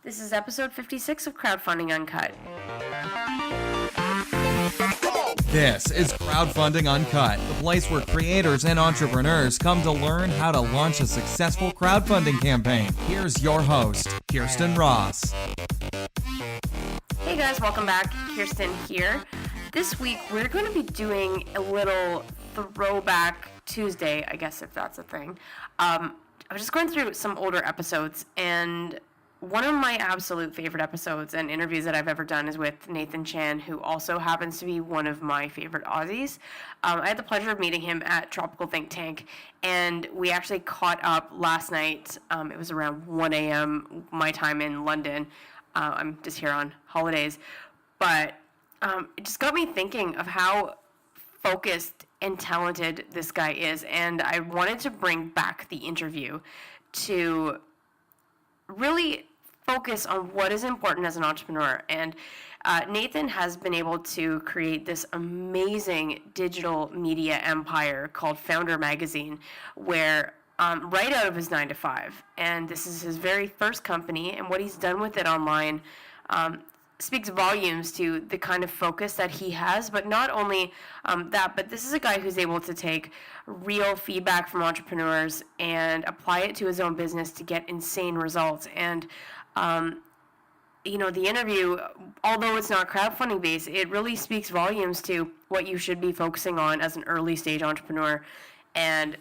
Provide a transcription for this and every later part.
This is episode 56 of Crowdfunding Uncut. This is Crowdfunding Uncut, the place where creators and entrepreneurs come to learn how to launch a successful crowdfunding campaign. Here's your host, Kirsten Ross. Hey guys, welcome back. Kirsten here. This week we're going to be doing a little throwback Tuesday, I guess if that's a thing. I was just going through some older episodes, and one of my absolute favorite episodes and interviews that I've ever done is with Nathan Chan, who also happens to be one of my favorite Aussies. I had the pleasure of meeting him at Tropical Think Tank, and we actually caught up last night. It was around 1 a.m. my time in London. I'm just here on holidays. But it just got me thinking of how focused and talented this guy is, and I wanted to bring back the interview to really focus on what is important as an entrepreneur. And Nathan has been able to create this amazing digital media empire called Foundr Magazine, where right out of his 9 to 5, and this is his very first company, and what he's done with it online speaks volumes to the kind of focus that he has. But not only that, but this is a guy who's able to take real feedback from entrepreneurs and apply it to his own business to get insane results. And the interview, although it's not crowdfunding based, it really speaks volumes to what you should be focusing on as an early stage entrepreneur. And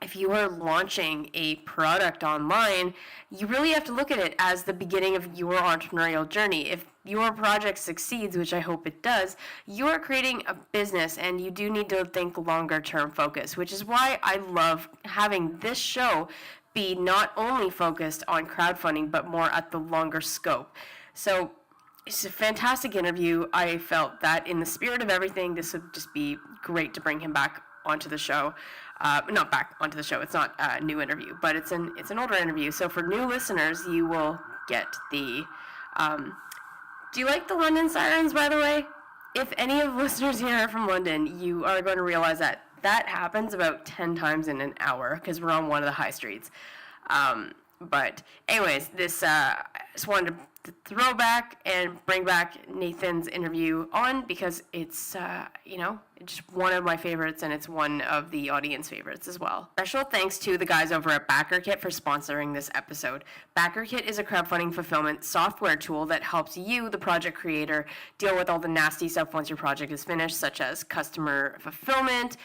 if you are launching a product online, you really have to look at it as the beginning of your entrepreneurial journey. If your project succeeds, which I hope it does, you are creating a business, and you do need to think longer term focus, which is why I love having this show be not only focused on crowdfunding, but more at the longer scope. So it's a fantastic interview. I felt that in the spirit of everything, this would just be great to bring him back onto the show. Not back onto the show. It's not a new interview, but it's an older interview. So for new listeners, you will get the. Do you like the London sirens, by the way? If any of the listeners here are from London, you are going to realize that happens about 10 times in an hour because we're on one of the high streets. But anyways, this I just wanted to throw back and bring back Nathan's interview on because it's just one of my favorites, and it's one of the audience favorites as well. Special thanks to the guys over at BackerKit for sponsoring this episode. BackerKit is a crowdfunding fulfillment software tool that helps you, the project creator, deal with all the nasty stuff once your project is finished, such as customer fulfillment,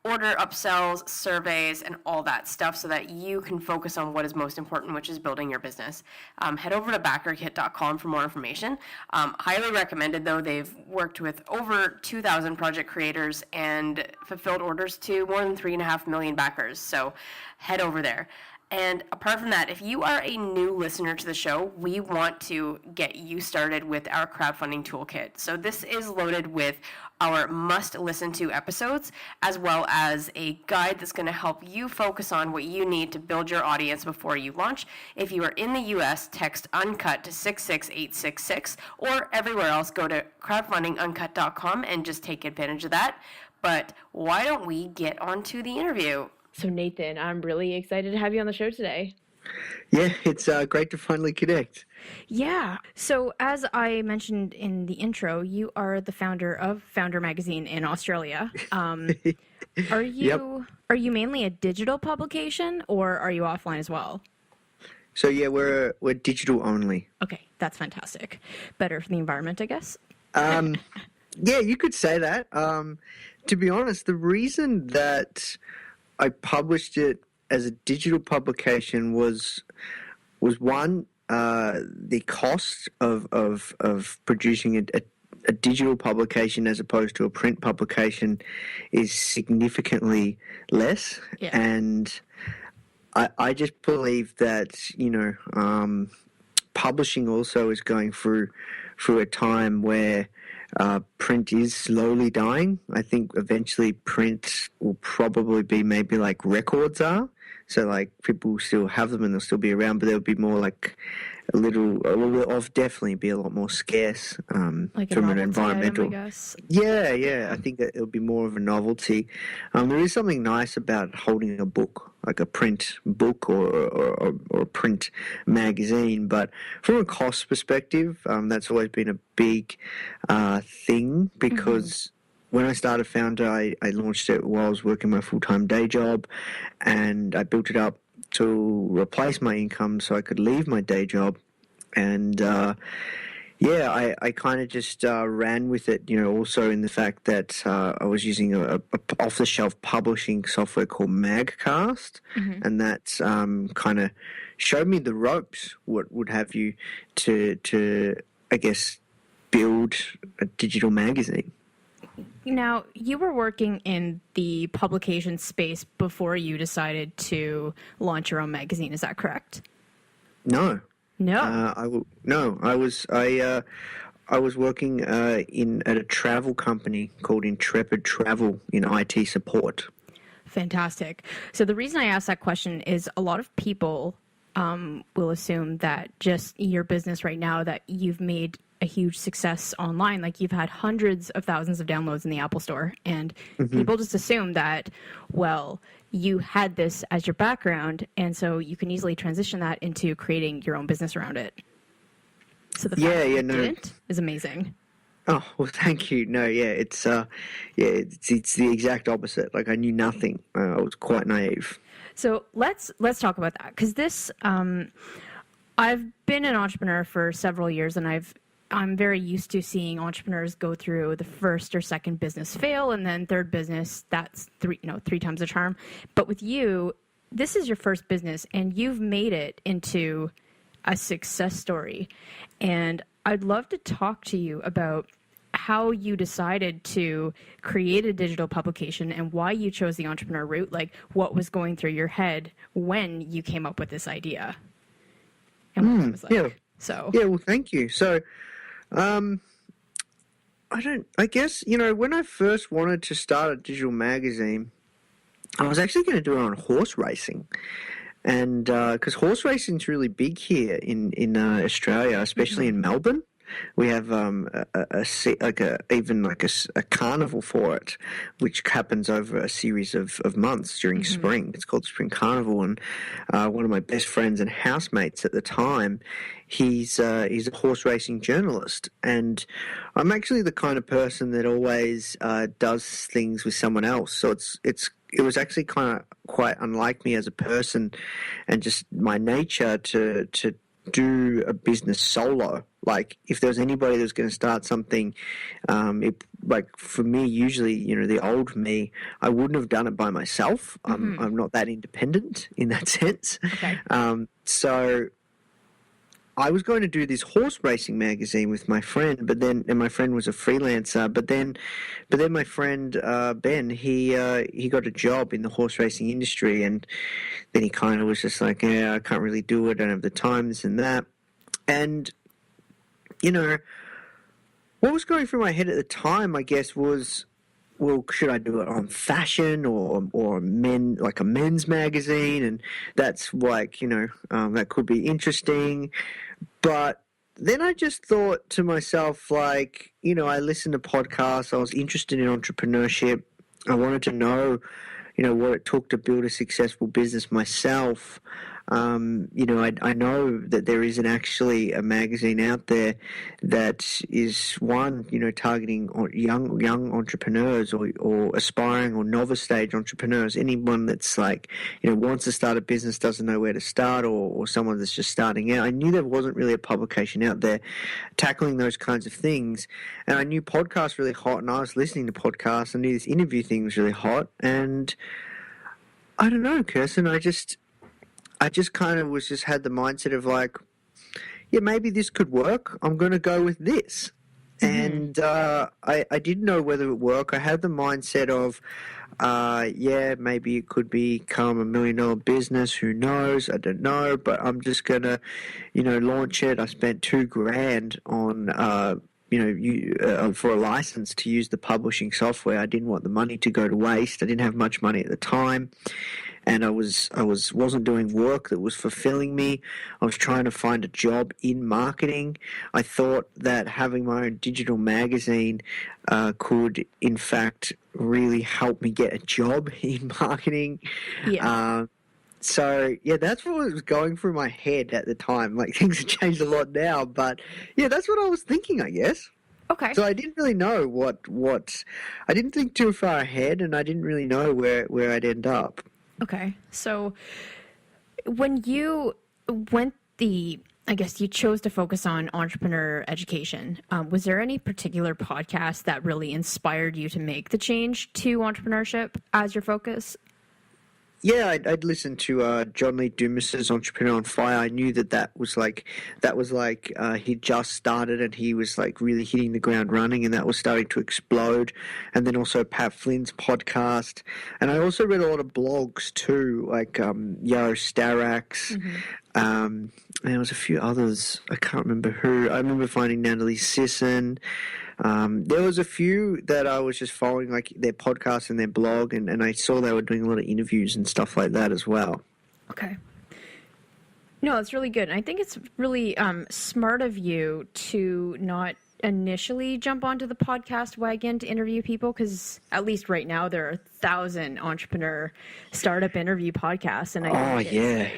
order upsells, surveys, and all that stuff so that you can focus on what is most important, which is building your business. Head over to backerkit.com for more information. Highly recommended, though. They've worked with over 2,000 project creators and fulfilled orders to more than 3.5 million backers. So head over there. And apart from that, if you are a new listener to the show, we want to get you started with our crowdfunding toolkit. So this is loaded with our must-listen-to episodes, as well as a guide that's going to help you focus on what you need to build your audience before you launch. If you are in the U.S., text UNCUT to 66866, or everywhere else, go to crowdfundinguncut.com and just take advantage of that. But why don't we get on to the interview? So Nathan, I'm really excited to have you on the show today. Yeah, it's great to finally connect. Yeah. So as I mentioned in the intro, you are the founder of Foundr Magazine in Australia. Are you mainly a digital publication, or are you offline as well? So yeah, we're digital only. Okay, that's fantastic. Better for the environment, I guess. Yeah, you could say that. To be honest, the reason that I published it as a digital publication was one, the cost of producing a digital publication as opposed to a print publication is significantly less. Yeah. And I just believe that, publishing also is going through a time where print is slowly dying. I think eventually print will probably be maybe like records are. So like people will still have them and they'll still be around, but they'll be more like definitely be a lot more scarce Like a from an novelty environmental. item, I guess. Yeah. I think that it'll be more of a novelty. There is something nice about holding a book, like a print book or a print magazine. But from a cost perspective, that's always been a big thing because when I started Foundr, I launched it while I was working my full-time day job, and I built it up to replace my income so I could leave my day job. And I kind of just ran with it, also in the fact that I was using a off-the-shelf publishing software called Magcast, and that kind of showed me the ropes, what would have you to, I guess, build a digital magazine. Now, you were working in the publication space before you decided to launch your own magazine. Is that correct? No. No. I was working at a travel company called Intrepid Travel in IT support. Fantastic. So the reason I asked that question is a lot of people will assume that just your business right now, that you've made a huge success online. Like you've had hundreds of thousands of downloads in the Apple Store, and people just assume that, well, you had this as your background, and so you can easily transition that into creating your own business around it. So the fact that you didn't is amazing. Oh, well, thank you. No, it's the exact opposite. Like I knew nothing. I was quite naive. So let's talk about that, because this I've been an entrepreneur for several years, and I'm very used to seeing entrepreneurs go through the first or second business fail, and then third business, that's three times the charm. But with you, this is your first business, and you've made it into a success story. And I'd love to talk to you about how you decided to create a digital publication and why you chose the entrepreneur route, like what was going through your head when you came up with this idea. And what it was like. Yeah, well, thank you. So, I guess, when I first wanted to start a digital magazine, I was actually going to do it on horse racing. And because horse racing is really big here in Australia, especially in Melbourne. We have a carnival for it, which happens over a series of months during spring. It's called Spring Carnival, and one of my best friends and housemates at the time, he's a horse racing journalist, and I'm actually the kind of person that always does things with someone else. So it was actually kind of quite unlike me as a person, and just my nature to do a business solo. Like if there was anybody that was going to start something, like for me, usually, the old me, I wouldn't have done it by myself. I'm not that independent in that sense. Okay. So I was going to do this horse racing magazine with my friend, and my friend was a freelancer. But then my friend Ben, he got a job in the horse racing industry, and then he kind of was just like, yeah, I can't really do it. I don't have the time, this and that. And what was going through my head at the time, I guess, was, well, should I do it on fashion or men, like a men's magazine? And that's like, that could be interesting. But then I just thought to myself, like, I listened to podcasts. I was interested in entrepreneurship. I wanted to know, what it took to build a successful business myself. I know that there isn't actually a magazine out there that is targeting young entrepreneurs or aspiring or novice stage entrepreneurs. Anyone that's like, wants to start a business, doesn't know where to start, or someone that's just starting out. I knew there wasn't really a publication out there tackling those kinds of things, and I knew podcasts really hot, and I was listening to podcasts. I knew this interview thing was really hot, and I don't know, Kirsten, I just kind of had the mindset of like, yeah, maybe this could work. I'm going to go with this. And I didn't know whether it would work. I had the mindset of, maybe it could become $1 million business. Who knows? I don't know. But I'm just going to, launch it. I spent $2,000 on for a license to use the publishing software. I didn't want the money to go to waste. I didn't have much money at the time, and I wasn't doing work that was fulfilling me. I was trying to find a job in marketing. I thought that having my own digital magazine could, in fact, really help me get a job in marketing. Yeah. So, yeah, that's what was going through my head at the time. Like, things have changed a lot now, but, yeah, that's what I was thinking, I guess. Okay. So I didn't really know what I didn't think too far ahead, and I didn't really know where I'd end up. Okay. So when you I guess you chose to focus on entrepreneur education. Was there any particular podcast that really inspired you to make the change to entrepreneurship as your focus? Yeah, I'd listened to John Lee Dumas's Entrepreneur on Fire. I knew that was like he'd just started and he was like really hitting the ground running, and that was starting to explode. And then also Pat Flynn's podcast, and I also read a lot of blogs too, like Yaro Starak's. And there was a few others. I can't remember who. I remember finding Natalie Sisson. There was a few that I was just following, like their podcast and their blog, and I saw they were doing a lot of interviews and stuff like that as well. Okay. No, it's really good. And I think it's really smart of you to not initially jump onto the podcast wagon to interview people, because at least right now there are 1,000 entrepreneur startup interview podcasts. And I think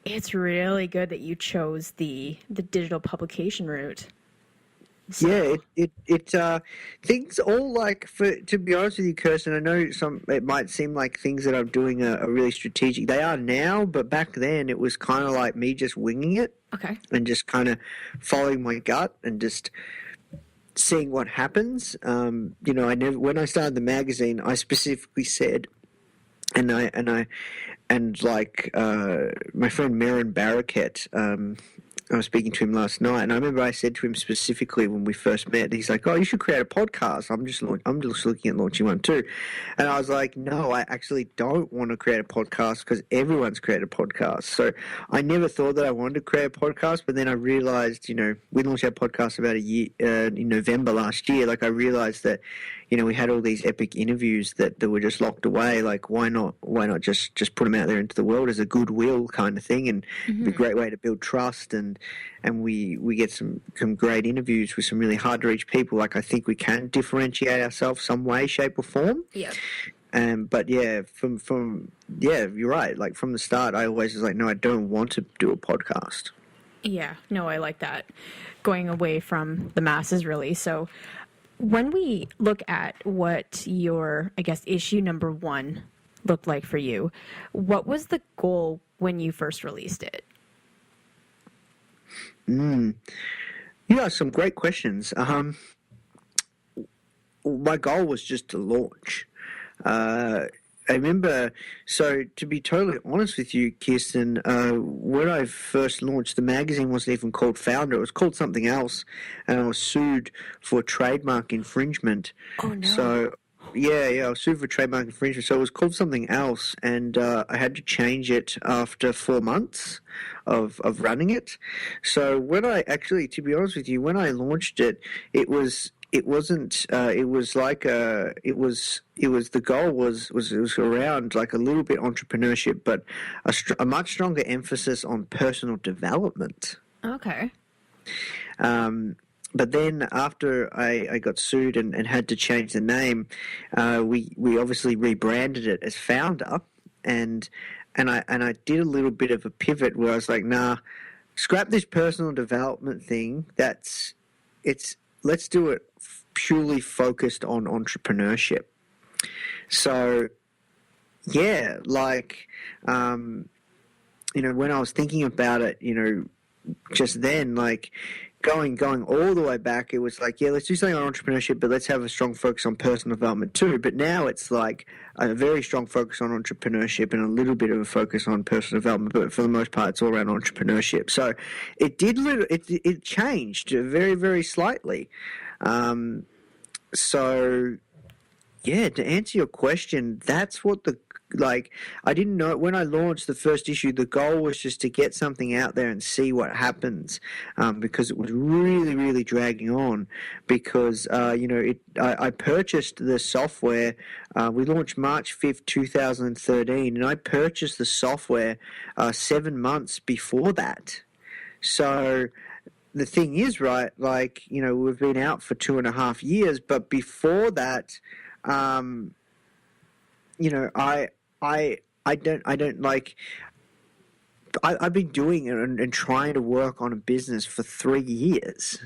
it's really good that you chose the digital publication route. So. Yeah, it things all like, to be honest with you, Kirsten, I know it might seem like things that I'm doing are really strategic. They are now, but back then it was kind of like me just winging it. Okay. And just kind of following my gut and just seeing what happens. When I started the magazine, I specifically said, and my friend Marin Baraket, I was speaking to him last night, and I remember I said to him specifically when we first met, he's like, "Oh, you should create a podcast. I'm just looking at launching one too." And I was like, "No, I actually don't want to create a podcast because everyone's created a podcast." So I never thought that I wanted to create a podcast, but then I realized, we launched our podcast about a year in November last year. Like, I realized that, we had all these epic interviews that were just locked away. Like, why not just put them out there into the world as a goodwill kind of thing, and it'd be a great way to build trust, and we get some great interviews with some really hard to reach people. Like, I think we can differentiate ourselves some way, shape, or form. Yeah. But yeah, you're right. Like, from the start, I always was like, no, I don't want to do a podcast. Yeah, no, I like that. Going away from the masses, really. So when we look at what your, I guess, issue number 1 looked like for you, what was the goal when you first released it? Yeah, some great questions. My goal was just to launch. I remember, so to be totally honest with you, Kirsten, when I first launched, the magazine wasn't even called Foundr. It was called something else, and I was sued for trademark infringement. Oh, no. So, I was sued for trademark infringement. So it was called something else, and I had to change it after 4 months of running it. So when I actually, to be honest with you, when I launched it, the goal was around like a little bit entrepreneurship, but a much stronger emphasis on personal development. Okay. But then after I got sued and had to change the name, we obviously rebranded it as Foundr, and I did a little bit of a pivot where I was like, nah, scrap this personal development thing. Let's do it purely focused on entrepreneurship. So, yeah, like, when I was thinking about it, just then, like, going all the way back, it was like, yeah, let's do something on entrepreneurship, but let's have a strong focus on personal development too. But now it's like a very strong focus on entrepreneurship and a little bit of a focus on personal development, but for the most part, it's all around entrepreneurship. So it changed very, very slightly. So, yeah, to answer your question, that's what like, I didn't know when I launched the first issue, the goal was just to get something out there and see what happens, because it was really, really dragging on. Because I purchased the software. We launched March 5th, 2013, and I purchased the software 7 months before that. So the thing is, right, like, we've been out for 2.5 years, but before that, I've been doing it and trying to work on a business for 3 years,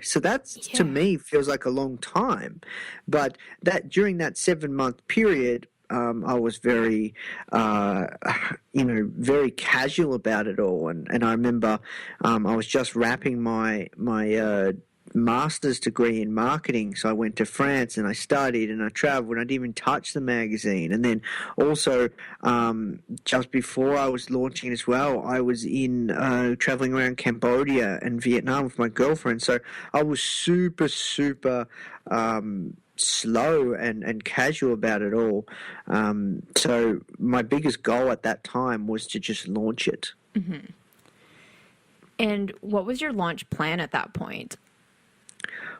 so that's, to me, feels like a long time. But that during that 7-month period, I was very, very casual about it all. And I remember I was just wrapping my master's degree in marketing. So I went to France and I studied and I traveled and I didn't even touch the magazine. And then also, just before I was launching as well, I was in traveling around Cambodia and Vietnam with my girlfriend. So I was super, super slow and casual about it all. So my biggest goal at that time was to just launch it. Mm-hmm. And what was your launch plan at that point?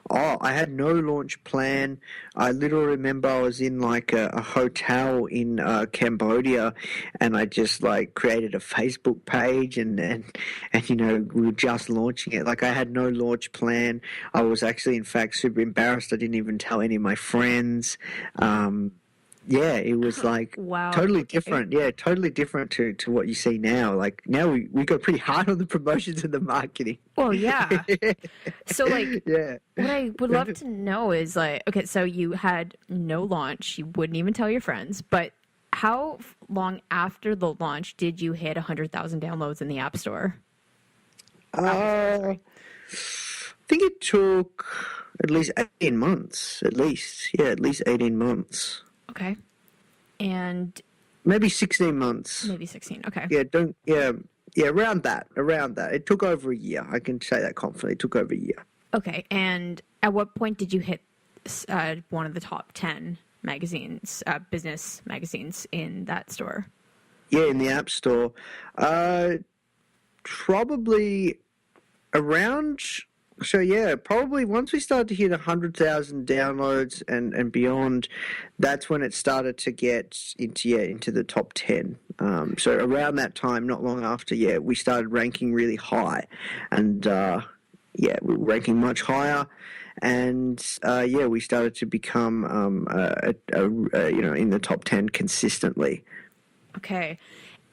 Oh, I had no launch plan. I literally remember I was in like a hotel in Cambodia, and I just like created a Facebook page, and we were just launching it. Like, I had no launch plan. I was actually, in fact, super embarrassed. I didn't even tell any of my friends. It was like wow. Totally different. Yeah, totally different to what you see now. Like, now we go pretty hard on the promotions and the marketing. Well, yeah. So, like, yeah. What I would love to know is, like, okay, so you had no launch. You wouldn't even tell your friends. But how long after the launch did you hit 100,000 downloads in the App Store? I think it took at least 18 months. At least 18 months. Okay. And maybe 16 months. Maybe 16. Okay. Around that. It took over a year. I can say that confidently. It took over a year. Okay. And at what point did you hit one of the top 10 magazines, business magazines in that store? Yeah, in the App Store. Probably around... So yeah, probably once we started to hit 100,000 downloads and beyond, that's when it started to get into the top 10. So around that time, not long after, we started ranking really high, and we were ranking much higher, and we started to become in the top 10 consistently. Okay.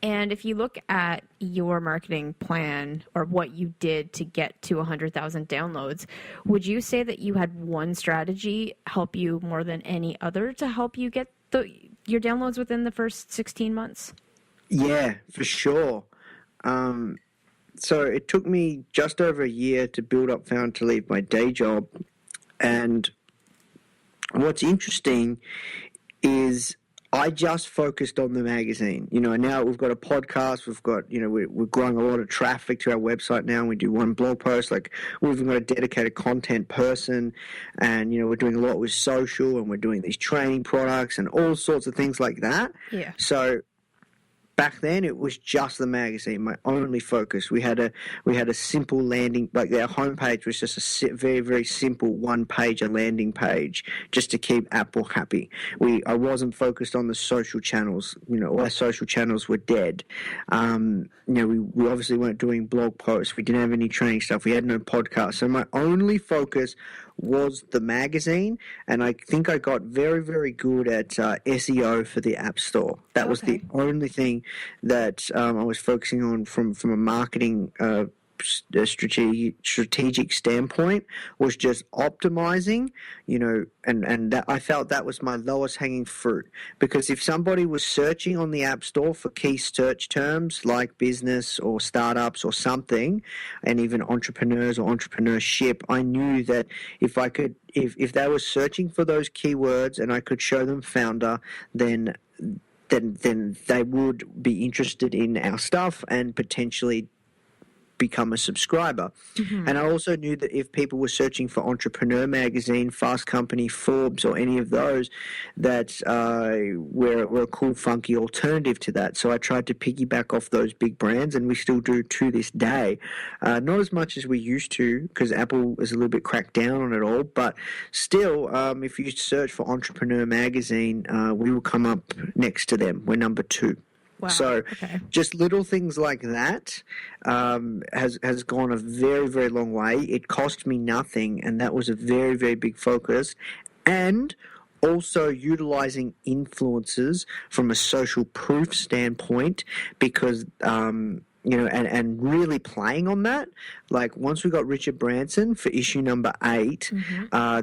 And if you look at your marketing plan or what you did to get to 100,000 downloads, would you say that you had one strategy help you more than any other to help you get your downloads within the first 16 months? Yeah, for sure. So it took me just over a year to build up Foundr to leave my day job. And what's interesting is I just focused on the magazine. Now we've got a podcast. We've got, we're growing a lot of traffic to our website now. And we do one blog post. Like, we've even got a dedicated content person, and we're doing a lot with social, and we're doing these training products and all sorts of things like that. Yeah. So back then, it was just the magazine, my only focus. We had a simple landing, like our homepage was just a very, very simple one-page landing page, just to keep Apple happy. I wasn't focused on the social channels. All our social channels were dead. We obviously weren't doing blog posts. We didn't have any training stuff. We had no podcast. So my only focus was the magazine, and I think I got very, very good at SEO for the App Store. That was the only thing that I was focusing on from a marketing strategic standpoint, was just optimizing, and that I felt that was my lowest hanging fruit. Because if somebody was searching on the App Store for key search terms like business or startups or something, and even entrepreneurs or entrepreneurship, I knew that if they were searching for those keywords and I could show them Foundr, then they would be interested in our stuff and potentially become a subscriber. And I also knew that if people were searching for Entrepreneur Magazine, Fast Company, Forbes, or any of those, that we're a cool, funky alternative to that. So I tried to piggyback off those big brands, and we still do to this day. Not as much as we used to, because Apple is a little bit cracked down on it all, but still, if you search for Entrepreneur Magazine, we will come up next to them. We're number 2. Wow. So Okay. just little things like that has gone a very, very long way. It cost me nothing, and that was a very, very big focus. And also utilizing influencers from a social proof standpoint, because and really playing on that. Like once we got Richard Branson for issue number 8,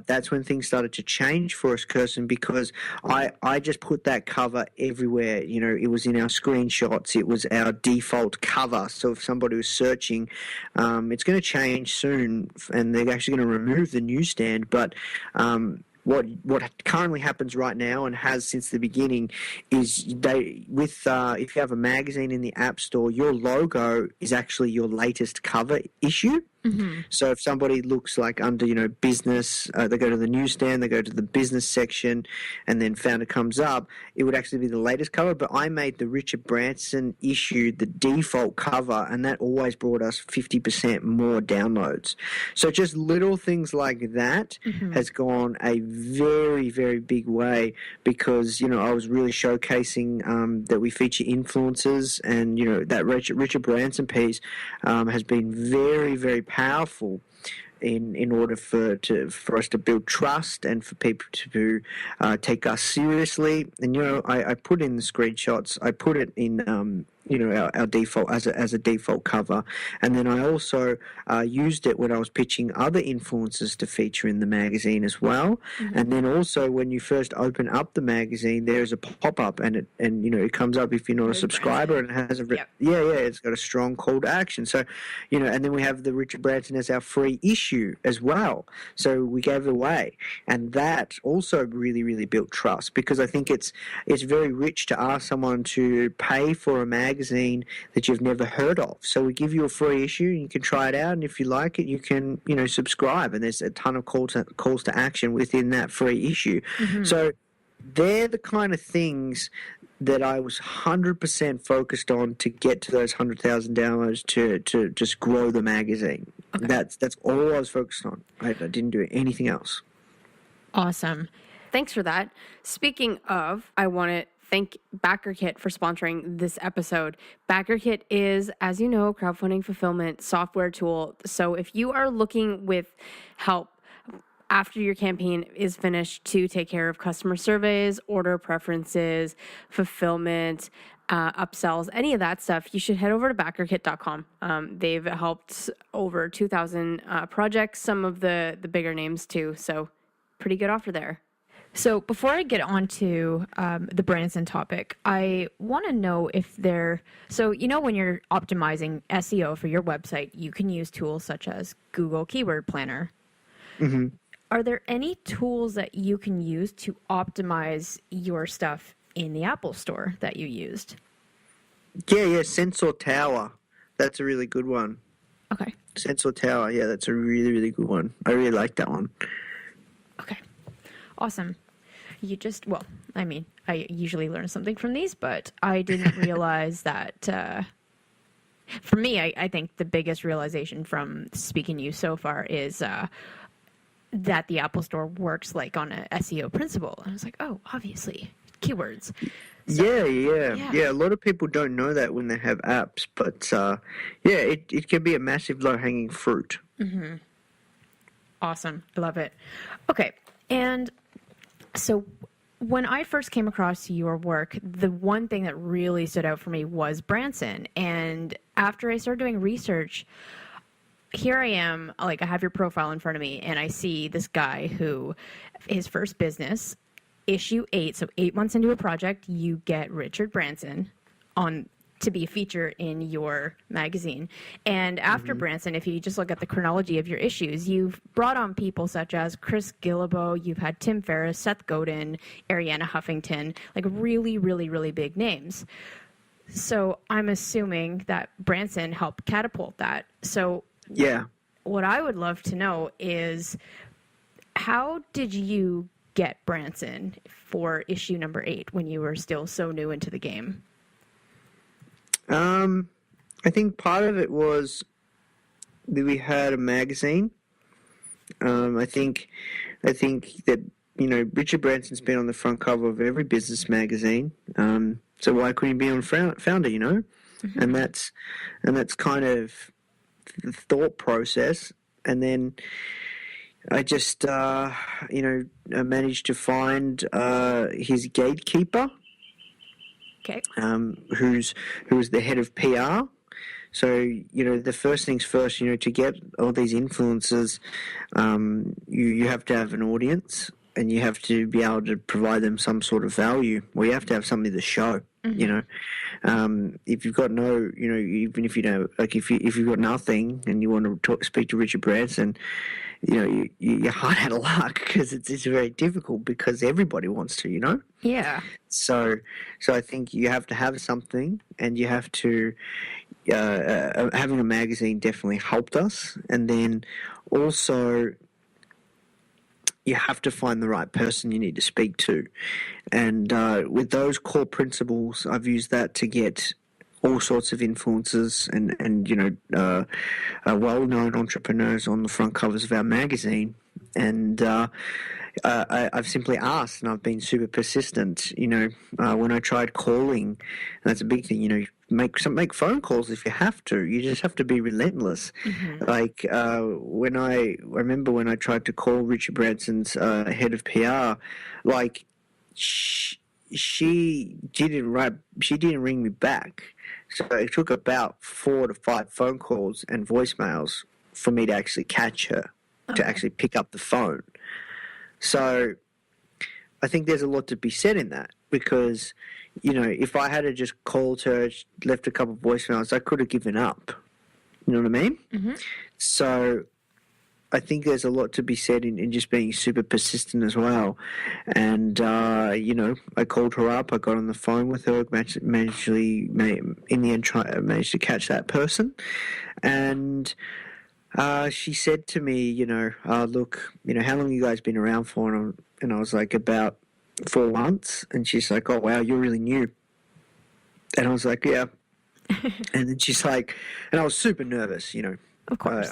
that's when things started to change for us, Kirsten, because I just put that cover everywhere. It was in our screenshots. It was our default cover. So if somebody was searching, it's going to change soon, and they're actually going to remove the newsstand. But what currently happens right now and has since the beginning is if you have a magazine in the App Store, your logo is actually your latest cover issue. So if somebody looks like under business, they go to the newsstand, they go to the business section, and then Foundr comes up, it would actually be the latest cover. But I made the Richard Branson issue the default cover, and that always brought us 50% more downloads. So just little things like that has gone a very, very big way, because I was really showcasing that we feature influencers, and that Richard Branson piece has been very, very powerful in order for us to build trust and for people to take us seriously. And I put in the screenshots. I put it in our default as a default cover, and then I also used it when I was pitching other influencers to feature in the magazine as well. And then also when you first open up the magazine, there's a pop-up, and it comes up if you're not a subscriber, and it has it's got a strong call to action. So and then we have the Richard Branson as our free issue as well. So we gave it away, and that also really, really built trust, because I think it's very rich to ask someone to pay for a magazine that you've never heard of. So we give you a free issue, and you can try it out, and if you like it, you can subscribe, and there's a ton of calls to action within that free issue. So they're the kind of things that I was 100% focused on to get to those 100,000 downloads to just grow the magazine. Okay. That's all I was focused on. I didn't do anything else. Awesome. Thanks for that. Speaking of, I want to thank BackerKit for sponsoring this episode. BackerKit is, as you know, crowdfunding fulfillment software tool. So if you are looking with help after your campaign is finished to take care of customer surveys, order preferences, fulfillment, upsells, any of that stuff, you should head over to backerkit.com. They've helped over 2,000 projects, some of the bigger names too. So pretty good offer there. So before I get on to the Branson topic, I want to know if when you're optimizing SEO for your website, you can use tools such as Google Keyword Planner. Are there any tools that you can use to optimize your stuff in the Apple Store that you used? Yeah, Sensor Tower. That's a really good one. Okay. Sensor Tower, yeah, that's a really, really good one. I really like that one. Okay. Awesome. I usually learn something from these, but I didn't realize that, for me, I think the biggest realization from speaking to you so far is that the Apple Store works like on an SEO principle. And I was like, oh, obviously, keywords. So, yeah. A lot of people don't know that when they have apps, but it can be a massive low-hanging fruit. Awesome. I love it. Okay. And so when I first came across your work, the one thing that really stood out for me was Branson. And after I started doing research, here I am, like I have your profile in front of me, and I see this guy who, his first business, issue 8, so 8 months into a project, you get Richard Branson on to be a feature in your magazine. And after Branson, if you just look at the chronology of your issues, you've brought on people such as Chris Guillebeau, you've had Tim Ferriss, Seth Godin, Arianna Huffington, like really, really, really big names. So I'm assuming that Branson helped catapult that. So Yeah. what I would love to know is, how did you get Branson for issue number 8 when you were still so new into the game? I think part of it was that we had a magazine. I think that, Richard Branson's been on the front cover of every business magazine. So why couldn't he be on Foundr? Mm-hmm. And that's kind of the thought process. And then I just I managed to find his gatekeeper, Okay. who was the head of PR. So, the first things first, to get all these influencers, you have to have an audience, and you have to be able to provide them some sort of value, or you have to have something to show. If you've got no, even if you don't, like if you've got nothing and you want to speak to Richard Branson, you're hard out of luck, because it's very difficult, because everybody wants to. Yeah. So I think you have to have something, and you have to. Having a magazine definitely helped us, and then also you have to find the right person you need to speak to, and with those core principles, I've used that to get all sorts of influencers and well-known entrepreneurs on the front covers of our magazine. And I've simply asked, and I've been super persistent. When I tried calling, and that's a big thing. Make phone calls if you have to. You just have to be relentless. Mm-hmm. Like I remember when I tried to call Richard Branson's head of PR, like she didn't ring me back. So it took about 4 to 5 phone calls and voicemails for me to actually catch her, to actually pick up the phone. So I think there's a lot to be said in that, because, if I had just called her, left a couple of voicemails, I could have given up. You know what I mean? Mm-hmm. So I think there's a lot to be said in just being super persistent as well. And, I called her up, I got on the phone with her, managed to catch that person. And she said to me, look, how long have you guys been around for? And I was like, about 4 months. And she's like, oh, wow, you're really new. And I was like, yeah. And then she's like, and I was super nervous, Of course.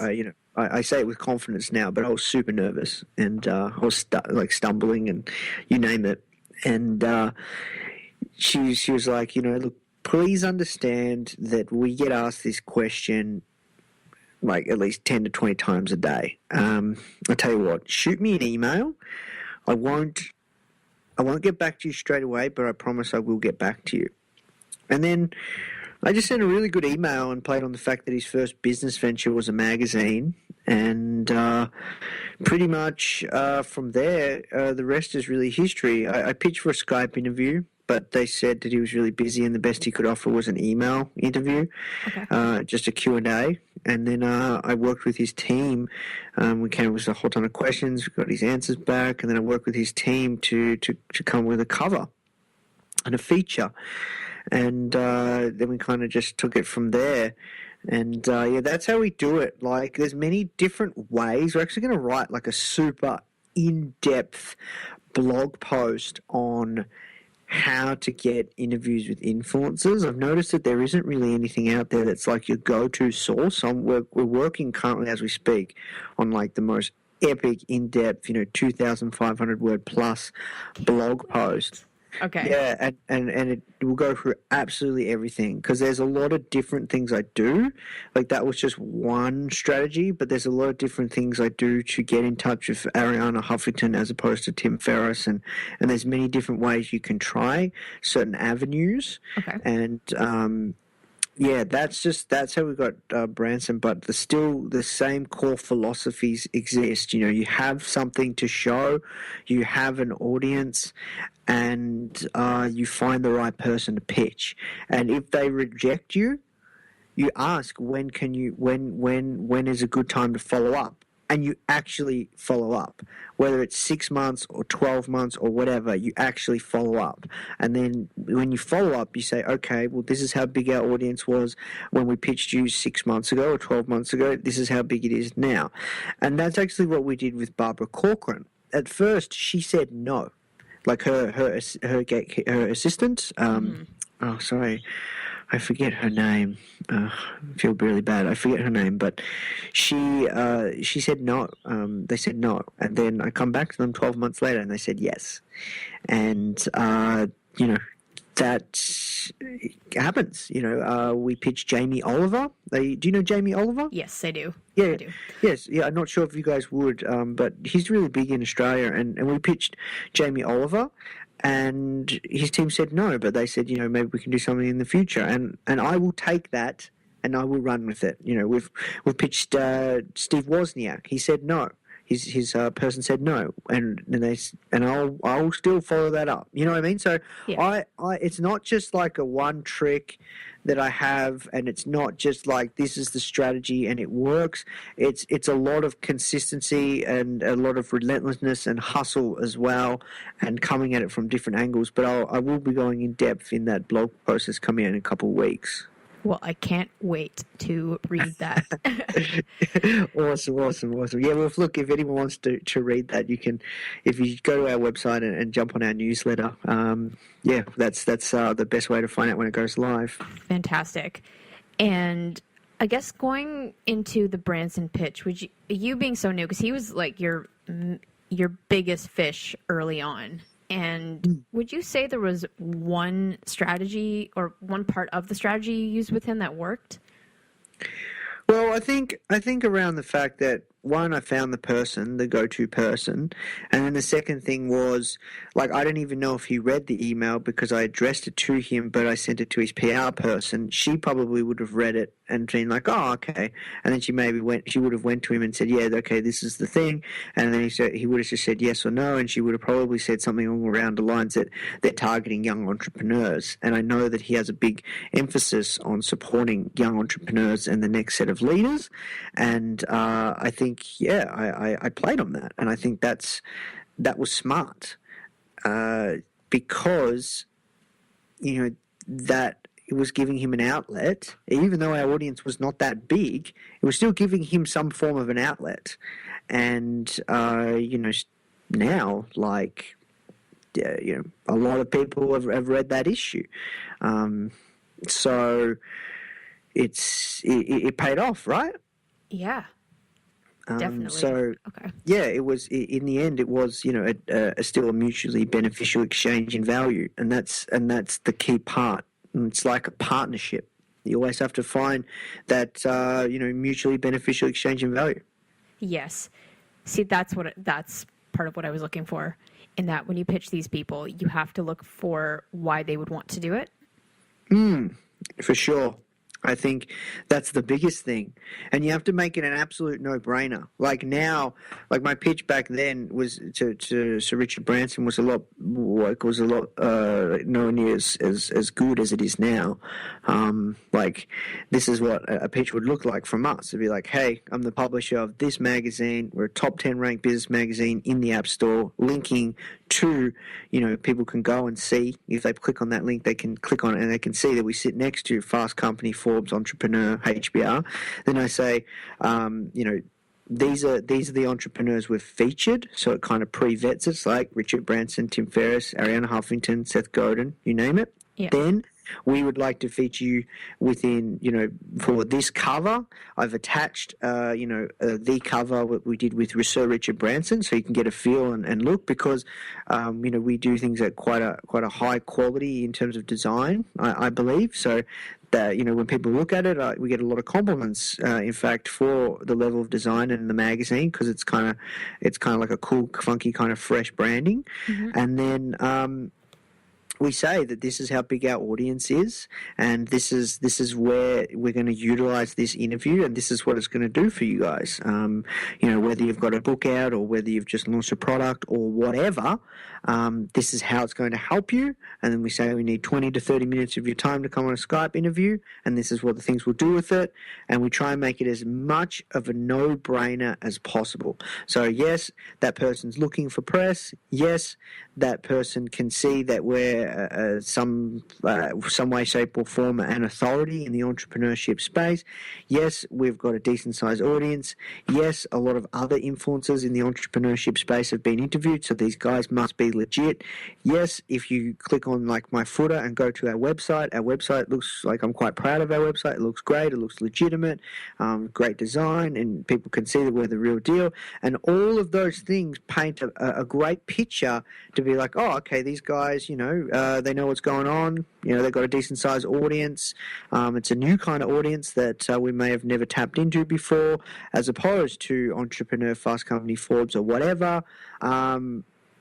I say it with confidence now, but I was super nervous, and I was stumbling, and you name it. And she was like, look, please understand that we get asked this question like at least 10 to 20 times a day. I'll tell you what, shoot me an email. I won't get back to you straight away, but I promise I will get back to you. And then I just sent a really good email and played on the fact that his first business venture was a magazine. And pretty much from there, the rest is really history. I pitched for a Skype interview, but they said that he was really busy and the best he could offer was an email interview, just a Q&A. And then I worked with his team. We came up with a whole ton of questions, we got his answers back, and then I worked with his team to come with a cover and a feature. And then we kind of just took it from there. And that's how we do it. Like, there's many different ways. We're actually going to write like a super in-depth blog post on how to get interviews with influencers. I've noticed that there isn't really anything out there that's like your go-to source. We're working currently as we speak on like the most epic, in-depth, 2,500 word plus blog post. Okay. Yeah, and it will go through absolutely everything, because there's a lot of different things I do. Like, that was just one strategy, but there's a lot of different things I do to get in touch with Ariana Huffington as opposed to Tim Ferriss, and there's many different ways you can try certain avenues. Okay. And that's how we got Branson, but still the same core philosophies exist. You have something to show, you have an audience, and you find the right person to pitch. And if they reject you, you ask when is a good time to follow up. and you actually follow up. Whether it's 6 months or 12 months or whatever, you actually follow up. And then when you follow up, you say, okay, well, this is how big our audience was when we pitched you 6 months ago or 12 months ago. This is how big it is now. And that's actually what we did with Barbara Corcoran. At first, she said no. Like her assistant, oh, sorry, I forget her name. I feel really bad. I forget her name, but she said no. They said no, and then I come back to them 12 months later, and they said yes. And that happens. We pitched Jamie Oliver. Do you know Jamie Oliver? Yes, I do. Yeah, I do. yes, yeah. I'm not sure if you guys would, but he's really big in Australia, and we pitched Jamie Oliver, and his team said no, but they said, maybe we can do something in the future, and I will take that and I will run with it. We've pitched Steve Wozniak. He said no. His person said no, and I'll still follow that up. You know what I mean? So Yeah. I it's not just like a one trick that I have, and it's not just like this is the strategy and it works. It's a lot of consistency and a lot of relentlessness and hustle as well, and coming at it from different angles. But I will be going in depth in that blog post that's coming out in a couple of weeks. Well, I can't wait to read that. Awesome. Yeah, well, look, if anyone wants to read that, you can, if you go to our website and jump on our newsletter. That's the best way to find out when it goes live. Fantastic. And I guess going into the Branson pitch, would you being so new, because he was like your biggest fish early on. And would you say there was one strategy or one part of the strategy you used with him that worked? Well, I think around the fact that, one, I found the person, the go-to person, and then the second thing was, like, I don't even know if he read the email because I addressed it to him, but I sent it to his PR person. She probably would have read it and been like, oh, okay, and then she would have went to him and said, yeah, okay, this is the thing, and then he would have just said yes or no, and she would have probably said something along around the lines that they're targeting young entrepreneurs, and I know that he has a big emphasis on supporting young entrepreneurs and the next set of leaders, and I think, I played on that, and I think that was smart, because that it was giving him an outlet. Even though our audience was not that big, it was still giving him some form of an outlet, and now, like, a lot of people have read that issue, so it paid off, right? Yeah. Definitely. So, okay. Yeah, it was, in the end, it was, still a mutually beneficial exchange in value. And that's the key part. And it's like a partnership. You always have to find that, mutually beneficial exchange in value. Yes. See, that's part of what I was looking for, in that when you pitch these people, you have to look for why they would want to do it. For sure. I think that's the biggest thing, and you have to make it an absolute no-brainer. Like now, like my pitch back then was to Sir Richard Branson was a lot nowhere near as good as it is now. Like, this is what a pitch would look like from us. It'd be like, hey, I'm the publisher of this magazine. We're a top 10 ranked business magazine in the App Store, linking to, people can go and see. If they click on that link, they can click on it and they can see that we sit next to Fast Company, Forbes, Entrepreneur, HBR. Then I say, these are the entrepreneurs we've featured, so it kind of pre-vets it, like Richard Branson, Tim Ferriss, Arianna Huffington, Seth Godin, you name it. Yeah. Then we would like to feature you within, for this cover. I've attached, the cover what we did with Sir Richard Branson, so you can get a feel and look, because, we do things at quite a high quality in terms of design, I believe. So that, when people look at it, we get a lot of compliments, in fact, for the level of design in the magazine, because it's kind of like a cool, funky kind of fresh branding. Mm-hmm. And then, we say that this is how big our audience is, and this is where we're going to utilize this interview, and this is what it's going to do for you guys. Whether you've got a book out or whether you've just launched a product or whatever, this is how it's going to help you. And then we say we need 20 to 30 minutes of your time to come on a Skype interview, and this is what the things we'll do with it. And we try and make it as much of a no-brainer as possible. So yes, that person's looking for press. Yes, that person can see that we're some way, shape or form an authority in the entrepreneurship space. Yes, we've got a decent sized audience. Yes, a lot of other influencers in the entrepreneurship space have been interviewed, so these guys must be legit. Yes, if you click on like my footer and go to our website looks like, I'm quite proud of our website. It looks great. It looks legitimate, great design, and people can see that we're the real deal. And all of those things paint a great picture to be like, oh, okay, these guys, they know what's going on. They've got a decent sized audience. It's a new kind of audience that we may have never tapped into before, as opposed to Entrepreneur, Fast Company, Forbes, or whatever.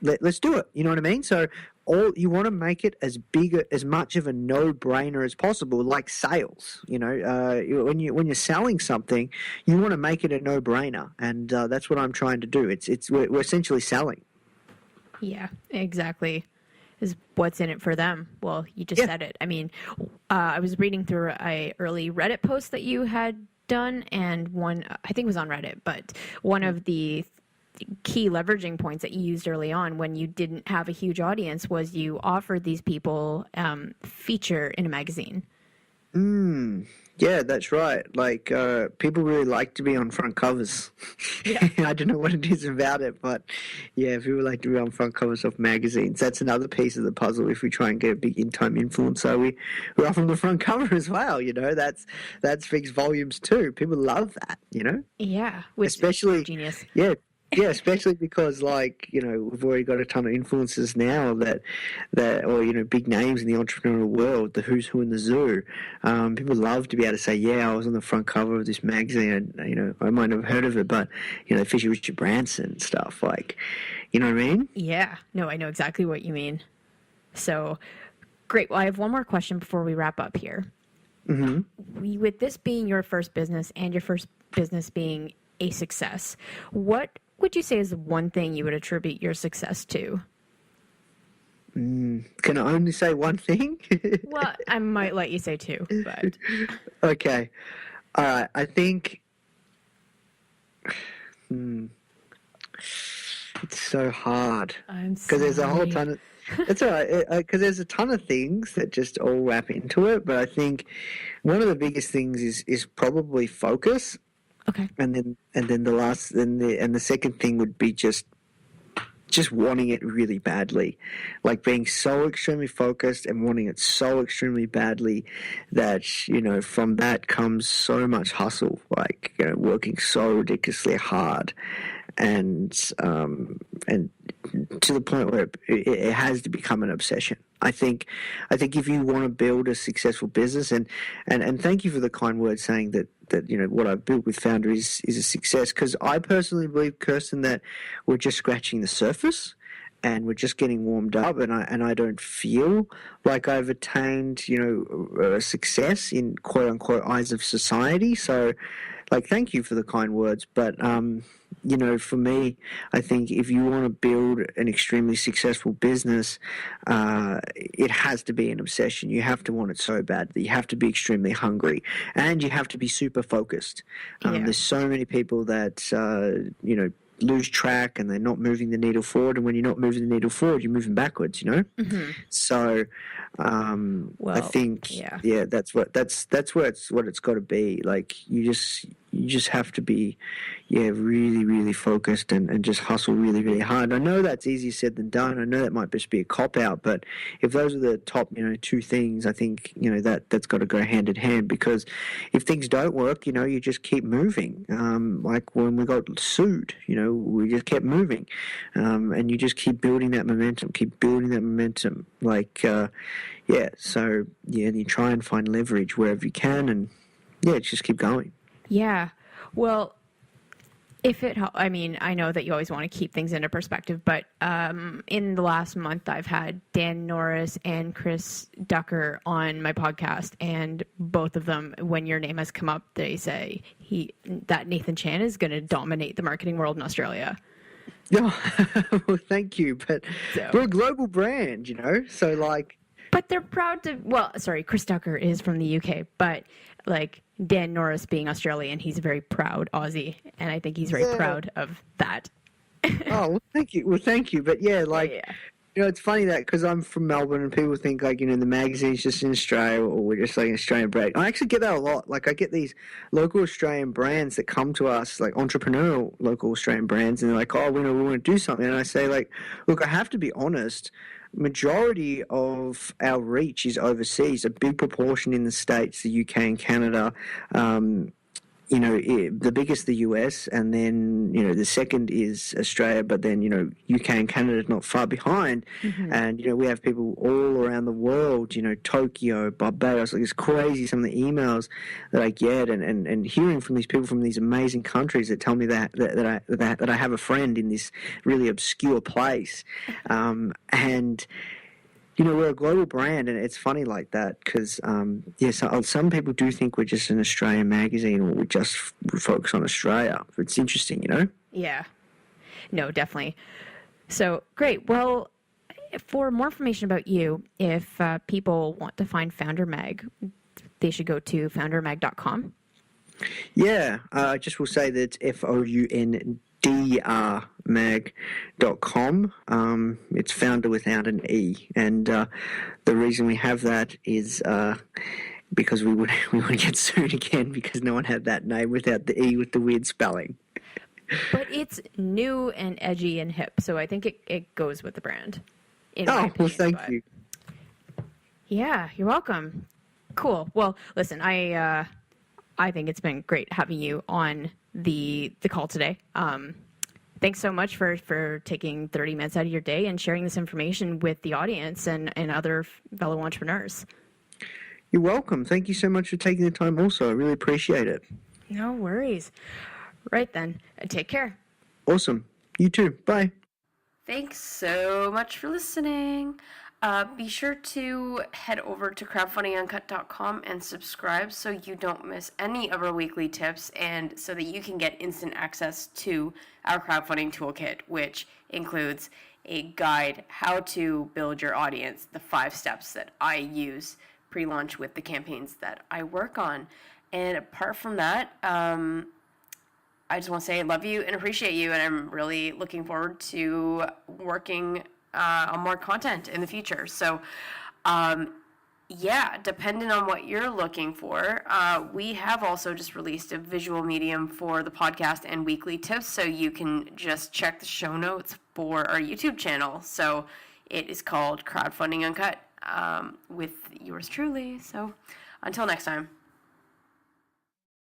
Let's do it. You know what I mean? So you want to make it as much of a no-brainer as possible, like sales. When you're selling something, you want to make it a no-brainer, and that's what I'm trying to do. We're essentially selling. Yeah, exactly. Is what's in it for them. Well, you just said it. I mean, I was reading through a early Reddit post that you had done, and one, I think it was on Reddit, but one of the key leveraging points that you used early on when you didn't have a huge audience was you offered these people feature in a magazine. Yeah, that's right. Like, people really like to be on front covers. Yeah. I don't know what it is about it, but yeah, people like to be on front covers of magazines. That's another piece of the puzzle. If we try and get a big in-time influencer, we're off on the front cover as well. That speaks volumes too. People love that. Yeah, which especially genius. Yeah, especially because we've already got a ton of influencers now or big names in the entrepreneurial world, the who's who in the zoo. People love to be able to say, yeah, I was on the front cover of this magazine, and I might not have heard of it, but they feature Richard Branson and stuff, like, you know what I mean? Yeah, no, I know exactly what you mean. So great. Well, I have one more question before we wrap up here. Mm-hmm. With this being your first business and your first business being a success, what would you say is the one thing you would attribute your success to? Can I only say one thing? Well, I might let you say two, but... Okay. All right. I think... It's so hard. I'm sorry. Because there's a whole ton of... It's all right. Because there's a ton of things that just all wrap into it, but I think one of the biggest things is probably focus. Okay. And then the second thing would be just wanting it really badly, like being so extremely focused and wanting it so extremely badly that from that comes so much hustle, like working so ridiculously hard, and to the point where it has to become an obsession. I think if you want to build a successful business, and thank you for the kind words saying that what I've built with Foundr is a success, because I personally believe, Kirsten, that we're just scratching the surface and we're just getting warmed up, and I don't feel like I've attained success in quote unquote eyes of society. So, like, thank you for the kind words, but for me, I think if you want to build an extremely successful business, it has to be an obsession. You have to want it so bad that you have to be extremely hungry, and you have to be super focused. There's so many people that lose track and they're not moving the needle forward, and when you're not moving the needle forward, you're moving backwards. Mm-hmm. So I think that's what it's got to be. Like, you just have to be really, really focused and just hustle really, really hard. I know that's easier said than done. I know that might just be a cop-out, but if those are the top two things, I think that's got to go hand in hand, because if things don't work, you just keep moving. Like when we got sued, we just kept moving, and you just keep building that momentum, like and you try and find leverage wherever you can, and just keep going. Yeah. Well, If it helps, I mean, I know that you always want to keep things into perspective, but in the last month, I've had Dan Norris and Chris Ducker on my podcast, and both of them, when your name has come up, they say that Nathan Chan is going to dominate the marketing world in Australia. Yeah, well, thank you, but So- we're a global brand, so like. But they're proud to. Well, sorry, Chris Ducker is from the UK, but like Dan Norris being Australian, he's a very proud Aussie, and I think he's very proud of that. Oh, well, thank you. Well, thank you. But yeah, like, Yeah. it's funny that because I'm from Melbourne and people think like, the magazine's just in Australia or we're just like an Australian brand. I actually get that a lot. Like, I get these local Australian brands that come to us, like entrepreneurial local Australian brands, and they're like, oh, we want to do something. And I say, like, look, I have to be honest. Majority of our reach is overseas. A big proportion in the States, the UK and Canada. The biggest the US, and then the second is Australia, but then UK and Canada is not far behind. And we have people all around the world, Tokyo, Barbados. Like, it's crazy some of the emails that I get, and hearing from these people from these amazing countries that tell me that I have a friend in this really obscure place, and we're a global brand, and it's funny like that because, some people do think we're just an Australian magazine or we just focus on Australia. It's interesting, Yeah. No, definitely. So, great. Well, for more information about you, if people want to find Foundr Mag, they should go to foundrmag.com. Yeah, I just will say that it's foundrmag.com. It's founder without an E. And the reason we have that is because we would get sued again because no one had that name without the E with the weird spelling. But it's new and edgy and hip, so I think it goes with the brand. In my opinion, well, thank you. Yeah, you're welcome. Cool. Well, listen, I think it's been great having you on the call today. Thanks so much for taking 30 minutes out of your day and sharing this information with the audience and other fellow entrepreneurs. You're welcome. Thank you so much for taking the time also. I really appreciate it. No worries. Right then. Take care. Awesome. You too. Bye. Thanks so much for listening. Be sure to head over to crowdfundinguncut.com and subscribe so you don't miss any of our weekly tips and so that you can get instant access to our crowdfunding toolkit, which includes a guide how to build your audience, the 5 steps that I use pre-launch with the campaigns that I work on. And apart from that, I just want to say I love you and appreciate you, and I'm really looking forward to working on more content in the future. So, depending on what you're looking for, we have also just released a visual medium for the podcast and weekly tips, so you can just check the show notes for our YouTube channel. So it is called Crowdfunding Uncut with yours truly. So until next time.